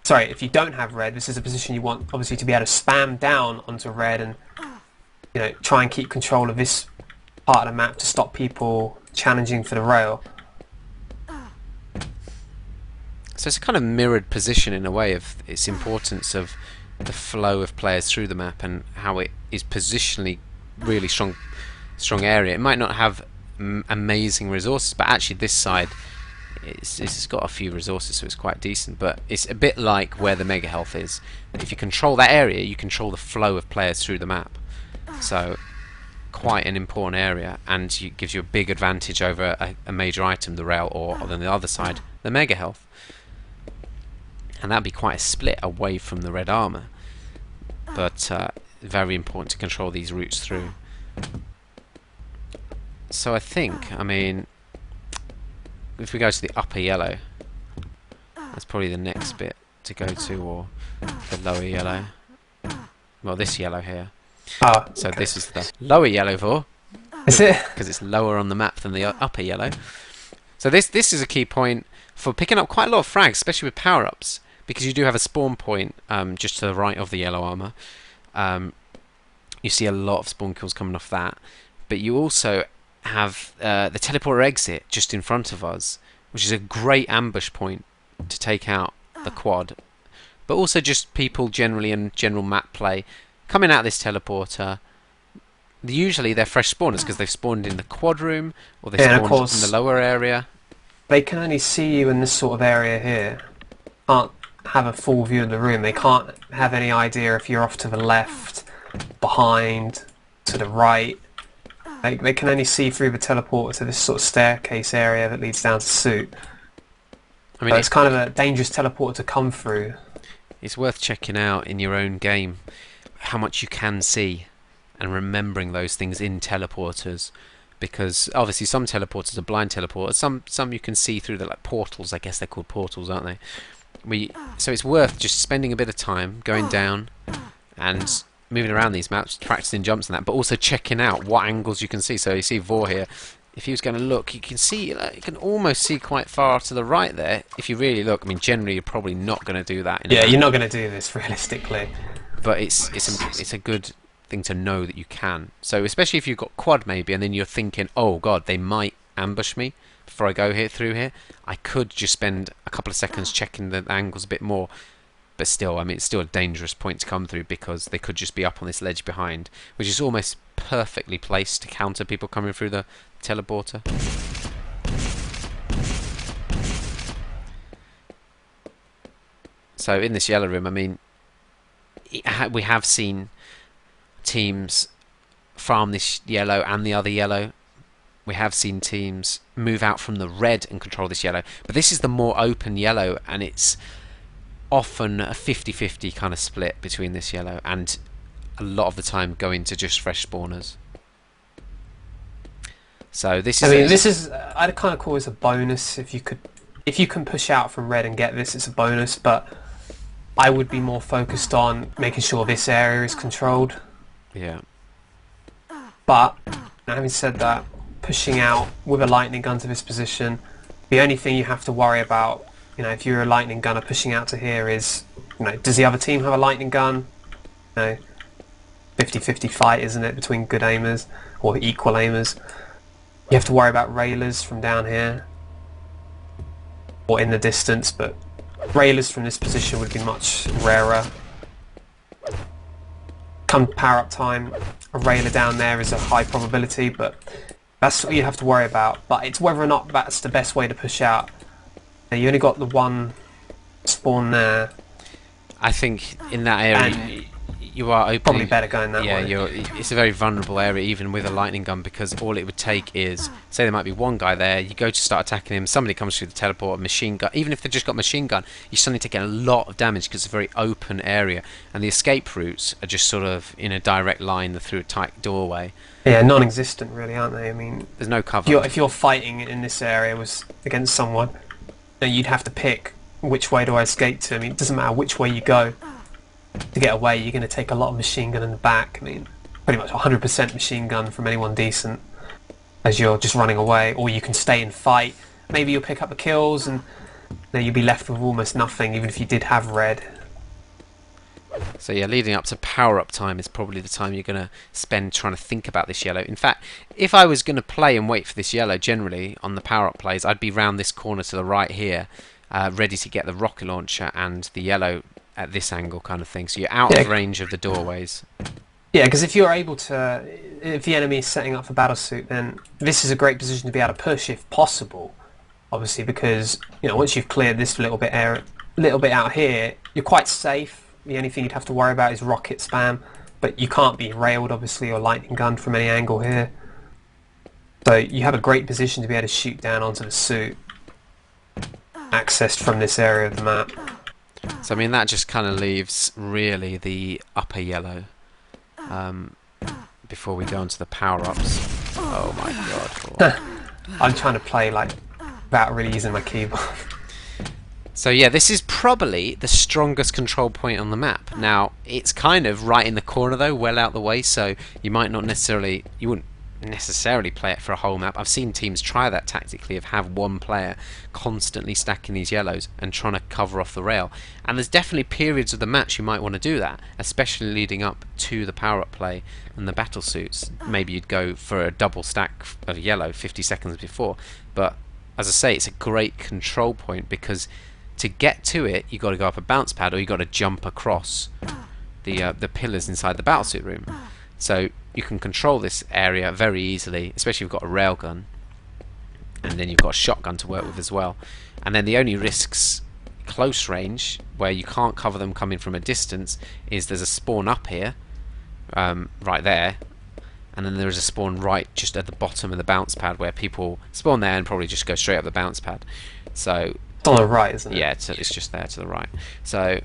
Sorry, if you don't have red, this is a position you want, obviously, to be able to spam down onto red and, you know, try and keep control of this part of the map to stop people challenging for the rail. So it's a kind of mirrored position in a way of its importance of the flow of players through the map and how it is positionally really strong area. It might not have amazing resources, but actually this side it's got a few resources, so it's quite decent. But it's a bit like where the mega health is. If you control that area, you control the flow of players through the map. So quite an important area, and it gives you a big advantage over a major item, the rail, or on the other side, the mega health. And that'd be quite a split away from the red armor, but very important to control these routes through. So I think, I mean, if we go to the upper yellow, that's probably the next bit to go to, or the lower yellow. Well, this yellow here. Oh, so okay. This is the lower yellow vor. Is it? Because it's lower on the map than the upper yellow. So this is a key point for picking up quite a lot of frags, especially with power-ups, because you do have a spawn point just to the right of the yellow armor. You see a lot of spawn kills coming off that, but you also have the teleporter exit just in front of us, which is a great ambush point to take out the quad, but also just people generally in general map play coming out of this teleporter. Usually they're fresh spawners because they've spawned in the quad room, or they spawned in the lower area. They can only see you in this sort of area here. Can't have a full view of the room. They can't have any idea if you're off to the left, behind, to the right. They can only see through the teleporter to this sort of staircase area that leads down to suit. I mean, so it's kind of a dangerous teleporter to come through. It's worth checking out in your own game how much you can see and remembering those things in teleporters, because obviously some teleporters are blind teleporters, some you can see through the, like, portals. I guess they're called portals, aren't they? So it's worth just spending a bit of time going down and moving around these maps, practicing jumps and that, but also checking out what angles you can see. So you see Vor here. If he was going to look, you can see, you can almost see quite far to the right there. If you really look, I mean, generally you're probably not going to do that. Yeah, you're not going to do this realistically. But it's a good thing to know that you can. So especially if you've got quad maybe, and then you're thinking, oh god, they might ambush me before I go through here. I could just spend a couple of seconds checking the angles a bit more. But still, I mean, it's still a dangerous point to come through, because they could just be up on this ledge behind, which is almost perfectly placed to counter people coming through the teleporter. So in this yellow room, I mean, we have seen teams farm this yellow and the other yellow. We have seen teams move out from the red and control this yellow. But this is the more open yellow, and it's often a 50-50 kind of split between this yellow, and a lot of the time going to just fresh spawners. So this is I'd kind of call this a bonus. If you can push out from red and get this, it's a bonus, but I would be more focused on making sure this area is controlled. Yeah. But having said that, pushing out with a lightning gun to this position, the only thing you have to worry about, you know, if you're a lightning gunner pushing out to here is, you know, does the other team have a lightning gun? You know, 50-50 fight, isn't it, between good aimers or equal aimers? You have to worry about railers from down here or in the distance, but railers from this position would be much rarer. Come power up time, a railer down there is a high probability, but that's what you have to worry about. But it's whether or not that's the best way to push out. Now, you only got the one spawn there. I think in that area you are opening, probably better going that way. Yeah, it's a very vulnerable area even with a lightning gun, because all it would take is, say there might be one guy there, you go to start attacking him, somebody comes through the teleport, machine gun, even if they've just got machine gun, you're suddenly taking a lot of damage because it's a very open area, and the escape routes are just sort of in a direct line through a tight doorway. Yeah, non-existent really, aren't they? I mean, there's no cover. If you're fighting in this area against someone, then you'd have to pick which way do I escape to. I mean, it doesn't matter which way you go. to get away, you're going to take a lot of machine gun in the back. I mean, pretty much 100% machine gun from anyone decent as you're just running away, or you can stay and fight. Maybe you'll pick up the kills and you'll be left with almost nothing, even if you did have red. So yeah, leading up to power-up time is probably the time you're going to spend trying to think about this yellow. In fact, if I was going to play and wait for this yellow, generally, on the power-up plays, I'd be round this corner to the right here, ready to get the rocket launcher and the yellow at this angle kind of thing. So you're out of range of the doorways. Yeah, because if you're able to, if the enemy is setting up for battlesuit, then this is a great position to be able to push if possible. Obviously, because once you've cleared this little bit out here, you're quite safe. The only thing you'd have to worry about is rocket spam, but you can't be railed, obviously, or lightning gunned from any angle here. So you have a great position to be able to shoot down onto the suit, accessed from this area of the map. So I mean, that just kind of leaves really the upper yellow before we go into the power-ups. Oh my god. I'm trying to play without really using my keyboard. So yeah, this is probably the strongest control point on the map. Now, it's kind of right in the corner though, well out the way, so you wouldn't necessarily play it for a whole map. I've seen teams try that tactically, of have one player constantly stacking these yellows and trying to cover off the rail. And there's definitely periods of the match you might want to do that, especially leading up to the power-up play and the battle suits. Maybe you'd go for a double stack of yellow 50 seconds before, but as I say, it's a great control point because to get to it, you've got to go up a bounce pad, or you've got to jump across the pillars inside the battlesuit room. So you can control this area very easily, especially if you've got a railgun, and then you've got a shotgun to work with as well. And then the only risks close range, where you can't cover them coming from a distance, is there's a spawn up here, right there, and then there's a spawn right just at the bottom of the bounce pad, where people spawn there and probably just go straight up the bounce pad. So it's on the right, isn't it? Yeah, it's just there to the right. So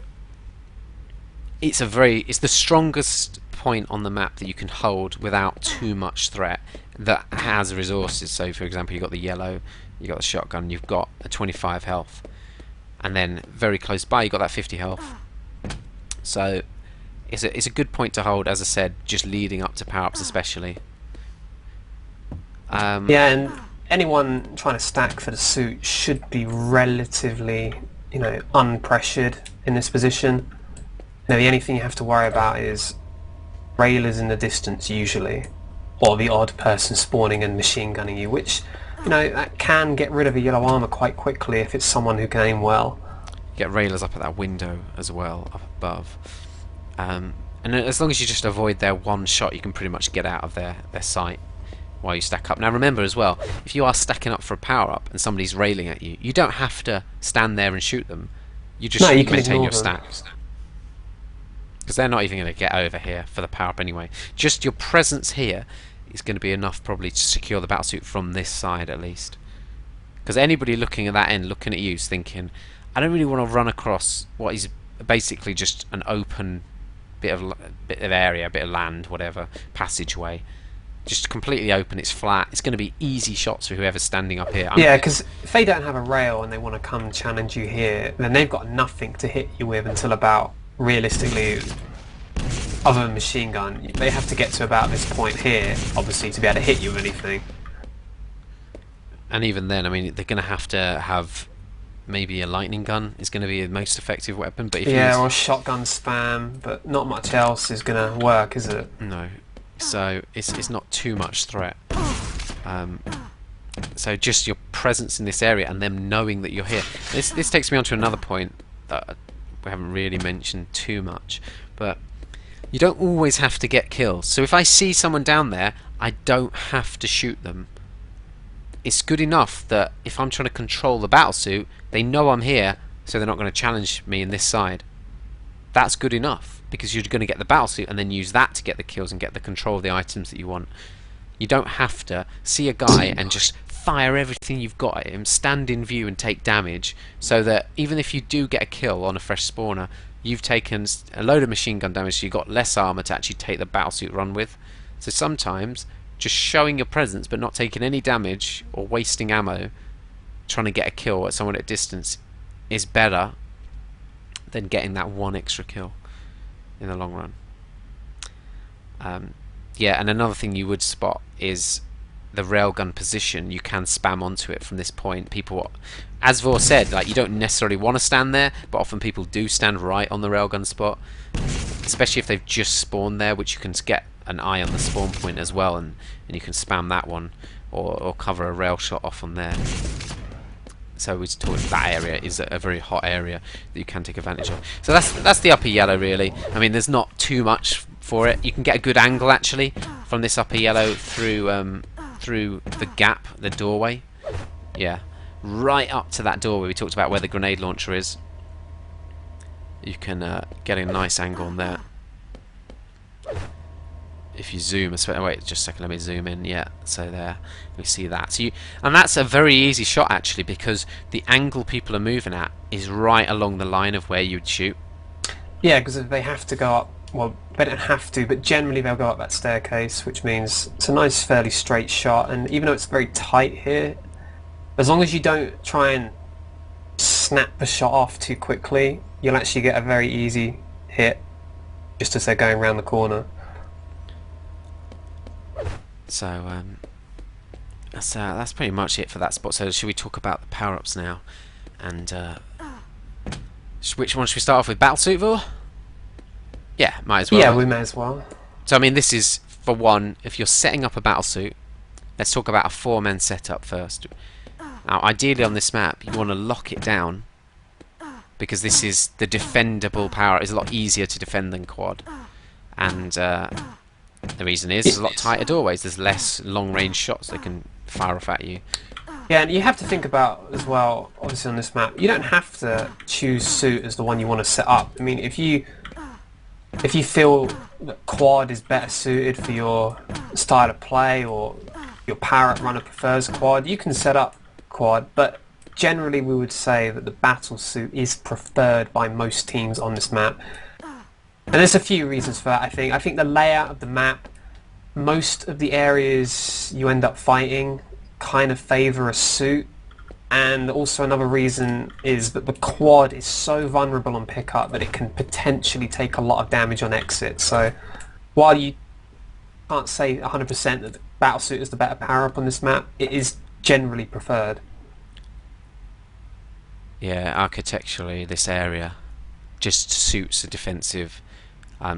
it's the strongest point on the map that you can hold without too much threat, that has resources. So for example, you've got the yellow, you've got the shotgun, you've got a 25 health, and then very close by you've got that 50 health. So it's a good point to hold, as I said, just leading up to power-ups especially. Yeah, and anyone trying to stack for the suit should be relatively, unpressured in this position. The only thing you have to worry about is railers in the distance usually, or the odd person spawning and machine gunning you, which, that can get rid of a yellow armor quite quickly if it's someone who can aim well. Get railers up at that window as well, up above. And as long as you just avoid their one shot, you can pretty much get out of their sight while you stack up. Now remember as well, if you are stacking up for a power-up and somebody's railing at you, you don't have to stand there and shoot them. You just maintain your stacks. Because they're not even going to get over here for the power-up anyway. Just your presence here is going to be enough probably to secure the battlesuit from this side at least. Because anybody looking at that end, looking at you, is thinking, I don't really want to run across what is basically just an open bit of area, a bit of land, whatever, passageway. Just completely open, it's flat. It's going to be easy shots for whoever's standing up here. Yeah, because if they don't have a rail and they want to come challenge you here, then they've got nothing to hit you with until about, realistically, other than machine gun, they have to get to about this point here, obviously, to be able to hit you with anything. And even then, I mean, they're going to have maybe a lightning gun is going to be the most effective weapon. But if or shotgun spam, but not much else is going to work, is it? No. So it's not too much threat. So just your presence in this area and them knowing that you're here. This takes me on to another point that we haven't really mentioned too much, but you don't always have to get kills. So if I see someone down there, I don't have to shoot them. It's good enough that if I'm trying to control the battlesuit, they know I'm here, so they're not going to challenge me in this side. That's good enough, because you're going to get the battlesuit and then use that to get the kills and get the control of the items that you want. You don't have to see a guy and just fire everything you've got at him, stand in view and take damage, so that even if you do get a kill on a fresh spawner, you've taken a load of machine gun damage, so you've got less armor to actually take the battlesuit run with. So sometimes just showing your presence but not taking any damage or wasting ammo trying to get a kill at someone at distance is better than getting that one extra kill. in the long run. Yeah, and another thing you would spot is the railgun position. You can spam onto it from this point. People, as Vor said, like, you don't necessarily want to stand there, but often people do stand right on the railgun spot, especially if they've just spawned there, which you can get an eye on the spawn point as well, and you can spam that one, or cover a rail shot off on there. So we talked that area is a very hot area that you can take advantage of. So that's the upper yellow really. I mean, there's not too much for it. You can get a good angle actually from this upper yellow through the gap, the doorway. Yeah, right up to that doorway we talked about where the grenade launcher is. You can get a nice angle on there. If you zoom, wait just a second, let me zoom in. Yeah, so there we see that. So and that's a very easy shot actually, because the angle people are moving at is right along the line of where you'd shoot. Yeah, because if they have to go up, well, they don't have to, but generally they'll go up that staircase, which means it's a nice, fairly straight shot. And even though it's very tight here, as long as you don't try and snap the shot off too quickly, you'll actually get a very easy hit just as they're going around the corner. So that's pretty much it for that spot. So should we talk about the power-ups now? And which one should we start off with? Battlesuit Vor? Yeah, might as well. Yeah, we may as well. So I mean, this is, for one, if you're setting up a battlesuit, let's talk about a 4-man setup first. Now, ideally on this map, you want to lock it down, because this is the defendable power. It's a lot easier to defend than quad, and the reason is there's a lot tighter doorways. There's less long-range shots they can fire off at you. Yeah, and you have to think about as well, obviously on this map, you don't have to choose suit as the one you want to set up. I mean, if you feel that quad is better suited for your style of play, or your power-up runner prefers quad, you can set up quad, but generally we would say that the battle suit is preferred by most teams on this map. And there's a few reasons for that, I think. I think the layout of the map, most of the areas you end up fighting kind of favour a suit, and also another reason is that the quad is so vulnerable on pickup that it can potentially take a lot of damage on exit. So while you can't say 100% that the battlesuit is the better power-up on this map, it is generally preferred. Yeah, architecturally this area just suits a defensive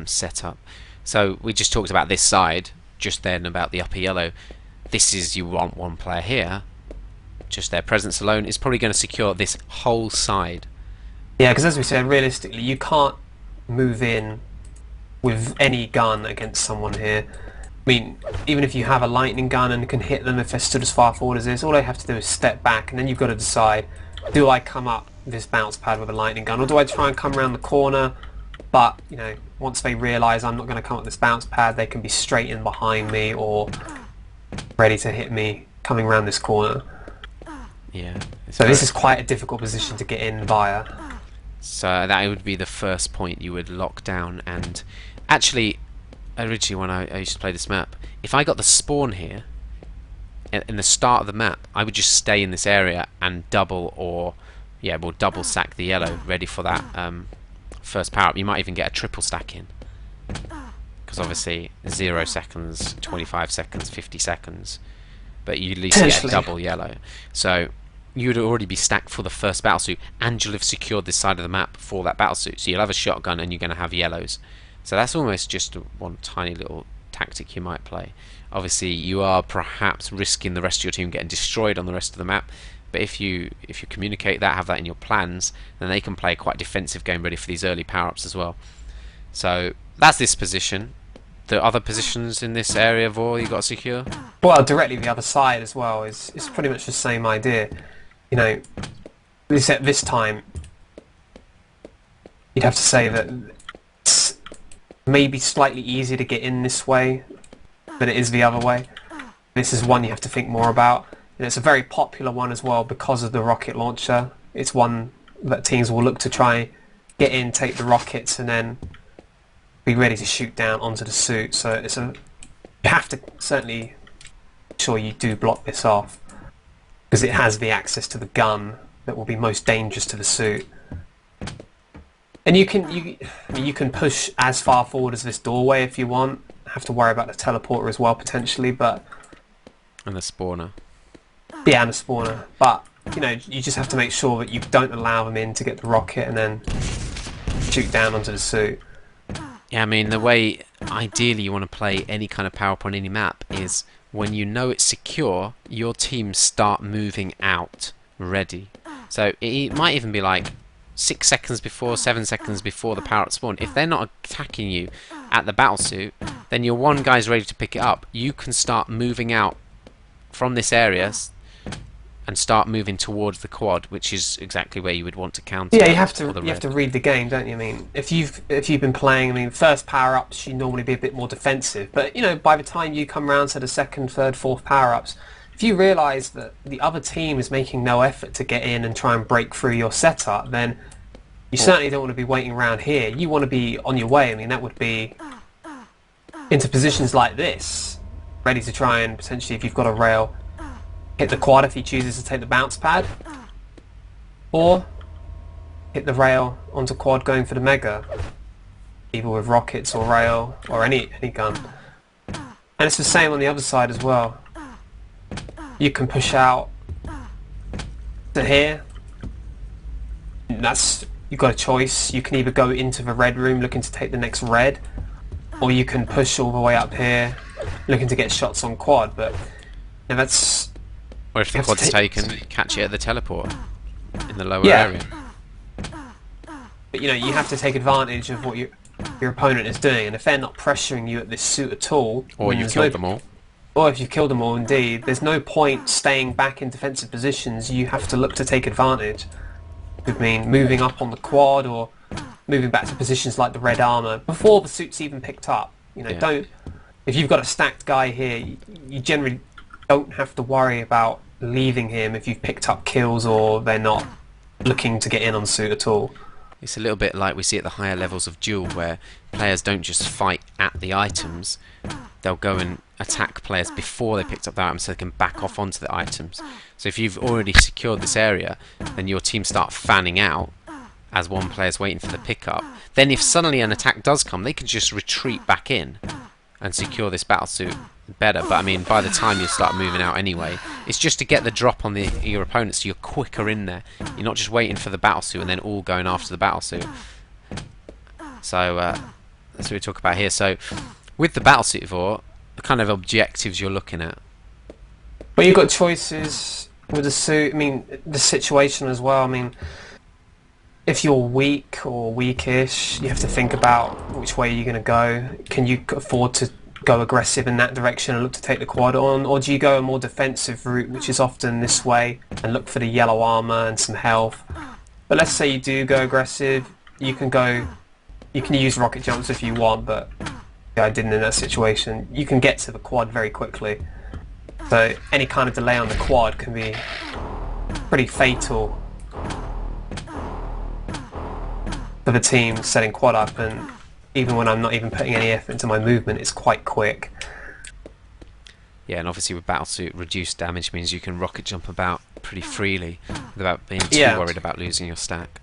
setup. So we just talked about this side just then, about the upper yellow. This is, you want one player here, just their presence alone is probably going to secure this whole side. Yeah, because as we said, realistically you can't move in with any gun against someone here. I mean, even if you have a lightning gun and can hit them if they're stood as far forward as this, all they have to do is step back, and then you've got to decide, do I come up this bounce pad with a lightning gun, or do I try and come around the corner? But, you know, once they realise I'm not going to come up this bounce pad, they can be straight in behind me or ready to hit me coming around this corner. Yeah. So this is quite a difficult position to get in via. So that would be the first point you would lock down. And actually, originally when I used to play this map, if I got the spawn here in the start of the map, I would just stay in this area and double, or yeah, we'll double sack the yellow, ready for that first power up. You might even get a triple stack in, because obviously 0 seconds, 25 seconds, 50 seconds, but you at least get a double yellow. So you would already be stacked for the first battlesuit, and you'll have secured this side of the map for that battlesuit. So you'll have a shotgun and you're going to have yellows. So that's almost just one tiny little tactic you might play. Obviously you are perhaps risking the rest of your team getting destroyed on the rest of the map, but if you communicate that, have that in your plans, then they can play quite a defensive game ready for these early power-ups as well. So that's this position. The other positions in this area, Vor, you got to secure? Well, directly the other side as well is pretty much the same idea. You know, at this time, you'd have to say that it's maybe slightly easier to get in this way than it is the other way. This is one you have to think more about. And it's a very popular one as well because of the rocket launcher. It's one that teams will look to try get in, take the rockets, and then be ready to shoot down onto the suit. So you have to certainly make sure you do block this off, because it has the access to the gun that will be most dangerous to the suit. And I mean, you can push as far forward as this doorway if you want. Have to worry about the teleporter as well potentially, but And the spawner. yeah, and the spawner. But you know, you just have to make sure that you don't allow them in to get the rocket and then shoot down onto the suit. Yeah, I mean, the way ideally you want to play any kind of power up on any map is when you know it's secure, your teams start moving out ready. So it might even be like 6 seconds before, 7 seconds before the power up spawn. If they're not attacking you at the battlesuit, then your one guy's ready to pick it up. You can start moving out from this area and start moving towards the quad, which is exactly where you would want to counter. Yeah, you have to read the game, don't you? I mean, if you've been playing, I mean, first power ups you normally be a bit more defensive, but you know, by the time you come around to the second, third, fourth power ups, if you realise that the other team is making no effort to get in and try and break through your setup, then you certainly don't want to be waiting around here. You want to be on your way. I mean, that would be into positions like this, ready to try and potentially, if you've got a rail, hit the quad if he chooses to take the bounce pad, or hit the rail onto quad going for the mega, either with rockets or rail or any gun. And it's the same on the other side as well. You can push out to here. You've got a choice. You can either go into the red room looking to take the next red, or you can push all the way up here looking to get shots on quad. But yeah, that's... Or if the quad's taken, catch it at the teleport in the lower Yeah. area. But you know, you have to take advantage of what your opponent is doing, and if they're not pressuring you at this suit at all, Or you've killed them all. or if you've killed them all, indeed, there's no point staying back in defensive positions. You have to look to take advantage. I mean, moving up on the quad or moving back to positions like the red armor before the suit's even picked up. You know, Yeah. if you've got a stacked guy here, you generally don't have to worry about leaving him if you've picked up kills or they're not looking to get in on suit at all. It's a little bit like we see at the higher levels of Duel, where players don't just fight at the items, they'll go and attack players before they picked up the items so they can back off onto the items. So if you've already secured this area, then your team start fanning out as one player's waiting for the pickup. Then if suddenly an attack does come, they can just retreat back in and secure this battlesuit better. But I mean, by the time you start moving out anyway, it's just to get the drop on your opponent so you're quicker in there. You're not just waiting for the battlesuit and then all going after the battlesuit. So that's what we talk about here. So with the battlesuit vor, the kind of objectives you're looking at. But you've got choices with the suit. I mean, the situation as well. I mean, if you're weak or weakish, you have to think about which way you're going to go. Can you afford to go aggressive in that direction and look to take the quad on, or do you go a more defensive route, which is often this way, and look for the yellow armor and some health? But let's say you do go aggressive, you can use rocket jumps if you want, but I didn't in that situation. You can get to the quad very quickly, so any kind of delay on the quad can be pretty fatal for the team setting quad up. And even when I'm not even putting any effort into my movement, it's quite quick. Yeah, and obviously with battlesuit, reduced damage means you can rocket jump about pretty freely without being too worried about losing your stack.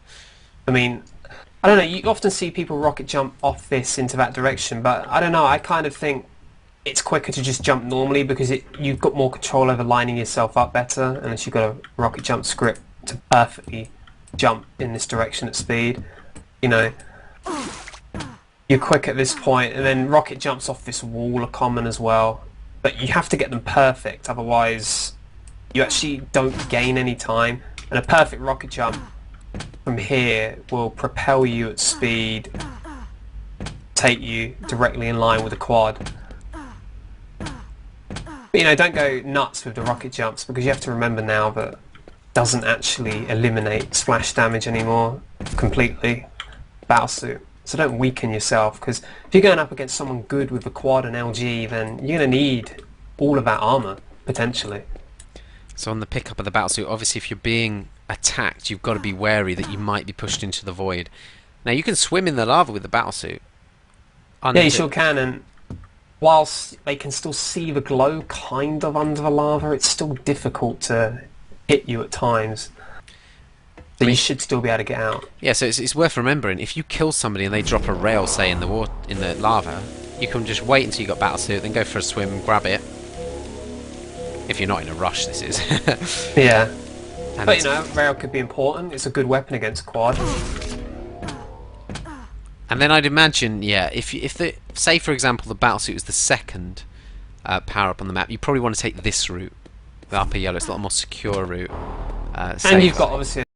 I mean, I don't know, you often see people rocket jump off this into that direction, but I don't know, I kind of think it's quicker to just jump normally because you've got more control over lining yourself up better, unless you've got a rocket jump script to perfectly jump in this direction at speed. You know, you're quick at this point, and then rocket jumps off this wall are common as well, but you have to get them perfect, otherwise you actually don't gain any time. And a perfect rocket jump from here will propel you at speed, take you directly in line with the quad. But you know, don't go nuts with the rocket jumps, because you have to remember now that it doesn't actually eliminate splash damage anymore completely, battlesuit. So don't weaken yourself, because if you're going up against someone good with the quad and LG, then you're going to need all of that armor, potentially. So on the pickup of the battlesuit, obviously if you're being attacked, you've got to be wary that you might be pushed into the void. Now you can swim in the lava with the battlesuit. Yeah, you sure can, and whilst they can still see the glow kind of under the lava, it's still difficult to hit you at times. So you should still be able to get out. Yeah, so it's worth remembering. If you kill somebody and they drop a rail, say in the water, in the lava, you can just wait until you got battle suit, then go for a swim, grab it. If you're not in a rush, this is. Yeah. And But you know, rail could be important. It's a good weapon against quad. And then I'd imagine, yeah, if the say for example the battlesuit is the second power up on the map, you probably want to take this route, the upper yellow. It's a lot more secure route. And you've got obviously